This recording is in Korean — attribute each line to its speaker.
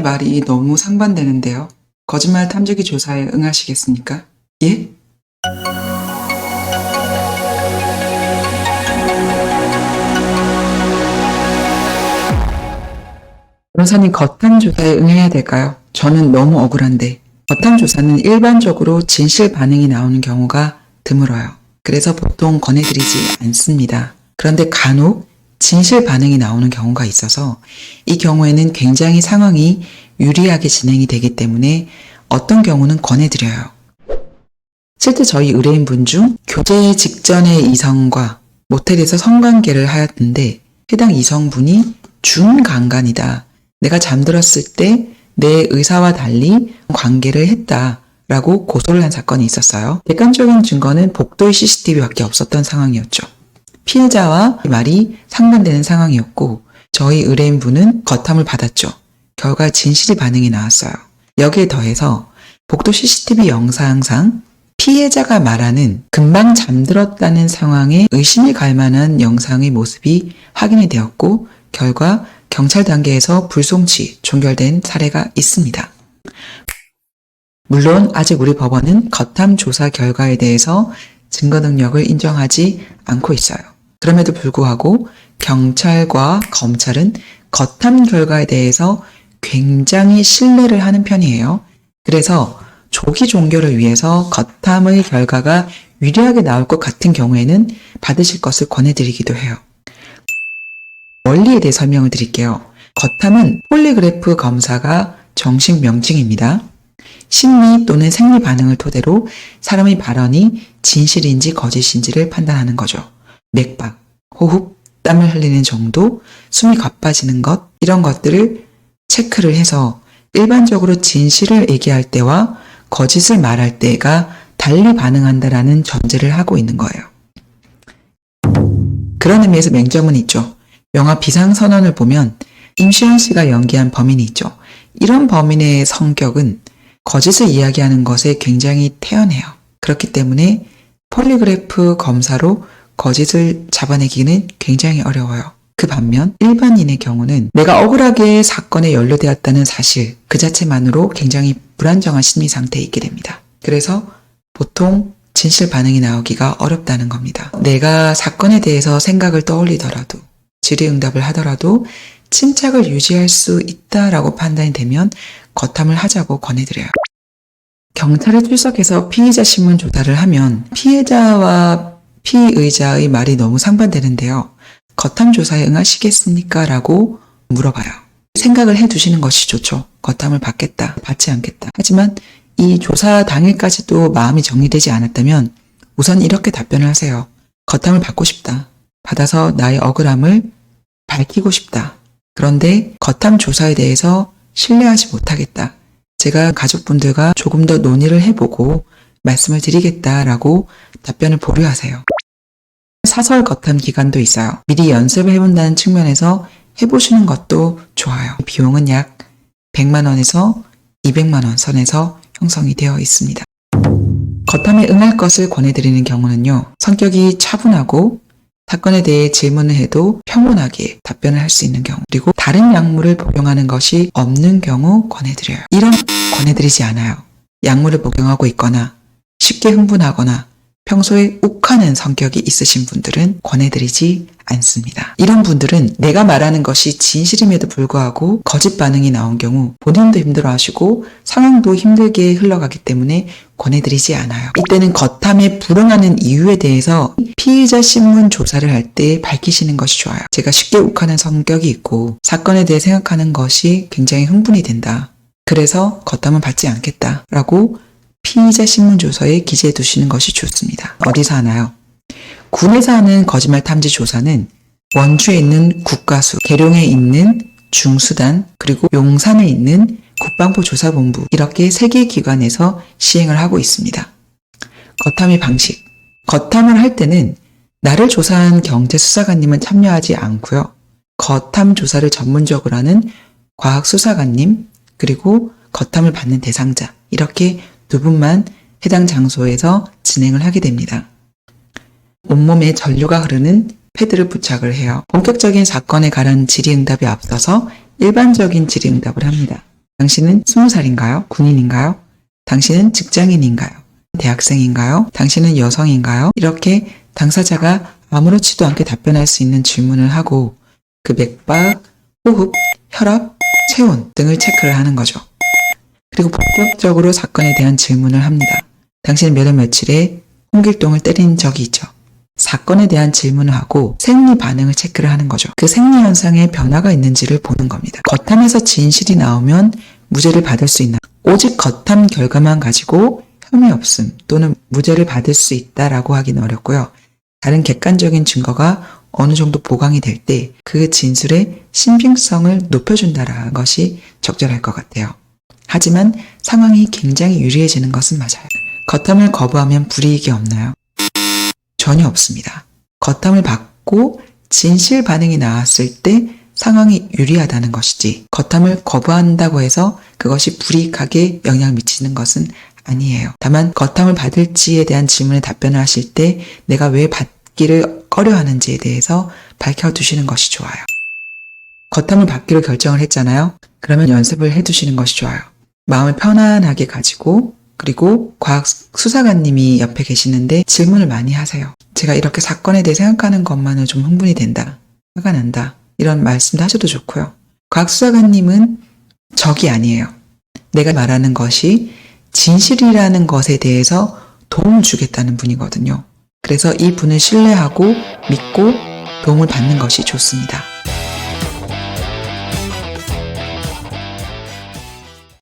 Speaker 1: 말이 너무 상반되는데요. 거짓말 탐지기 조사에 응하시겠습니까? 예? 변호사님, 거탐 조사에 응해야 될까요? 저는 너무 억울한데. 거탐 조사는 일반적으로 진실 반응이 나오는 경우가 드물어요. 그래서 보통 권해드리지 않습니다. 그런데 간혹 진실 반응이 나오는 경우가 있어서 이 경우에는 굉장히 상황이 유리하게 진행이 되기 때문에 어떤 경우는 권해드려요. 실제 저희 의뢰인분 중 교제 직전의 이성과 모텔에서 성관계를 하였는데 해당 이성분이 준강간이다. 내가 잠들었을 때 내 의사와 달리 관계를 했다라고 고소를 한 사건이 있었어요. 객관적인 증거는 복도의 CCTV밖에 없었던 상황이었죠. 피해자와 말이 상반되는 상황이었고 저희 의뢰인분은 거탐을 받았죠. 결과 진실이 반응이 나왔어요. 여기에 더해서 복도 CCTV 영상상 피해자가 말하는 금방 잠들었다는 상황에 의심이 갈 만한 영상의 모습이 확인이 되었고 결과 경찰 단계에서 불송치 종결된 사례가 있습니다. 물론 아직 우리 법원은 거탐 조사 결과에 대해서 증거 능력을 인정하지 않고 있어요. 그럼에도 불구하고 경찰과 검찰은 거탐 결과에 대해서 굉장히 신뢰를 하는 편이에요. 그래서 조기 종결을 위해서 거탐의 결과가 유리하게 나올 것 같은 경우에는 받으실 것을 권해드리기도 해요. 원리에 대해 설명을 드릴게요. 거탐은 폴리그래프 검사가 정식 명칭입니다. 심리 또는 생리 반응을 토대로 사람의 발언이 진실인지 거짓인지를 판단하는 거죠. 맥박, 호흡, 땀을 흘리는 정도, 숨이 가빠지는 것, 이런 것들을 체크를 해서 일반적으로 진실을 얘기할 때와 거짓을 말할 때가 달리 반응한다라는 전제를 하고 있는 거예요. 그런 의미에서 맹점은 있죠. 영화 비상선언을 보면 임시완 씨가 연기한 범인이 있죠. 이런 범인의 성격은 거짓을 이야기하는 것에 굉장히 태연해요. 그렇기 때문에 폴리그래프 검사로 거짓을 잡아내기는 굉장히 어려워요. 그 반면 일반인의 경우는 내가 억울하게 사건에 연루되었다는 사실 그 자체만으로 굉장히 불안정한 심리 상태에 있게 됩니다. 그래서 보통 진실 반응이 나오기가 어렵다는 겁니다. 내가 사건에 대해서 생각을 떠올리더라도 질의응답을 하더라도 침착을 유지할 수 있다라고 판단이 되면 거탐을 하자고 권해드려요. 경찰에 출석해서 피의자 신문 조사를 하면 피해자와 피의자의 말이 너무 상반되는데요. 거탐 조사에 응하시겠습니까? 라고 물어봐요. 생각을 해두시는 것이 좋죠. 거탐을 받겠다, 받지 않겠다. 하지만 이 조사 당일까지도 마음이 정리되지 않았다면 우선 이렇게 답변을 하세요. 거탐을 받고 싶다. 받아서 나의 억울함을 밝히고 싶다. 그런데 거탐 조사에 대해서 신뢰하지 못하겠다. 제가 가족분들과 조금 더 논의를 해보고 말씀을 드리겠다라고 답변을 보류하세요. 사설 거탐 기간도 있어요. 미리 연습을 해본다는 측면에서 해보시는 것도 좋아요. 비용은 약 100만 원에서 200만 원 선에서 형성이 되어 있습니다. 거탐에 응할 것을 권해드리는 경우는요. 성격이 차분하고 사건에 대해 질문을 해도 평온하게 답변을 할 수 있는 경우, 그리고 다른 약물을 복용하는 것이 없는 경우 권해드려요. 이런 권해드리지 않아요. 약물을 복용하고 있거나 쉽게 흥분하거나 평소에 욱하는 성격이 있으신 분들은 권해드리지 않습니다. 이런 분들은 내가 말하는 것이 진실임에도 불구하고 거짓 반응이 나온 경우 본인도 힘들어하시고 상황도 힘들게 흘러가기 때문에 권해드리지 않아요. 이때는 거탐에 불응하는 이유에 대해서 피의자 신문 조사를 할 때 밝히시는 것이 좋아요. 제가 쉽게 욱하는 성격이 있고 사건에 대해 생각하는 것이 굉장히 흥분이 된다. 그래서 거탐은 받지 않겠다라고 피의자 신문조서에 기재해 두시는 것이 좋습니다. 어디서 하나요? 군에서 하는 거짓말 탐지 조사는 원주에 있는 국가수, 계룡에 있는 중수단, 그리고 용산에 있는 국방부 조사본부, 이렇게 3개 기관에서 시행을 하고 있습니다. 거탐의 방식. 거탐을 할 때는 나를 조사한 경제수사관님은 참여하지 않고요. 거탐 조사를 전문적으로 하는 과학수사관님, 그리고 거탐을 받는 대상자, 이렇게 2분만 해당 장소에서 진행을 하게 됩니다. 온몸에 전류가 흐르는 패드를 부착을 해요. 본격적인 사건에 관한 질의응답에 앞서서 일반적인 질의응답을 합니다. 당신은 20살인가요? 군인인가요? 당신은 직장인인가요? 대학생인가요? 당신은 여성인가요? 이렇게 당사자가 아무렇지도 않게 답변할 수 있는 질문을 하고 그 맥박, 호흡, 혈압, 체온 등을 체크를 하는 거죠. 그리고 본격적으로 사건에 대한 질문을 합니다. 당신은 몇 월 며칠에 홍길동을 때린 적이 있죠. 사건에 대한 질문을 하고 생리 반응을 체크를 하는 거죠. 그 생리 현상에 변화가 있는지를 보는 겁니다. 겉함에서 진실이 나오면 무죄를 받을 수 있나? 오직 겉함 결과만 가지고 혐의 없음 또는 무죄를 받을 수 있다라고 하기는 어렵고요. 다른 객관적인 증거가 어느 정도 보강이 될 때 그 진술의 신빙성을 높여준다라는 것이 적절할 것 같아요. 하지만 상황이 굉장히 유리해지는 것은 맞아요. 겉함을 거부하면 불이익이 없나요? 전혀 없습니다. 겉함을 받고 진실 반응이 나왔을 때 상황이 유리하다는 것이지 겉함을 거부한다고 해서 그것이 불이익하게 영향을 미치는 것은 아니에요. 다만 겉함을 받을지에 대한 질문에 답변을 하실 때 내가 왜 받기를 꺼려하는지에 대해서 밝혀두시는 것이 좋아요. 겉함을 받기로 결정을 했잖아요. 그러면 연습을 해두시는 것이 좋아요. 마음을 편안하게 가지고 그리고 과학 수사관님이 옆에 계시는데 질문을 많이 하세요. 제가 이렇게 사건에 대해 생각하는 것만으로 좀 흥분이 된다. 화가 난다. 이런 말씀도 하셔도 좋고요. 과학 수사관님은 적이 아니에요. 내가 말하는 것이 진실이라는 것에 대해서 도움을 주겠다는 분이거든요. 그래서 이 분을 신뢰하고 믿고 도움을 받는 것이 좋습니다.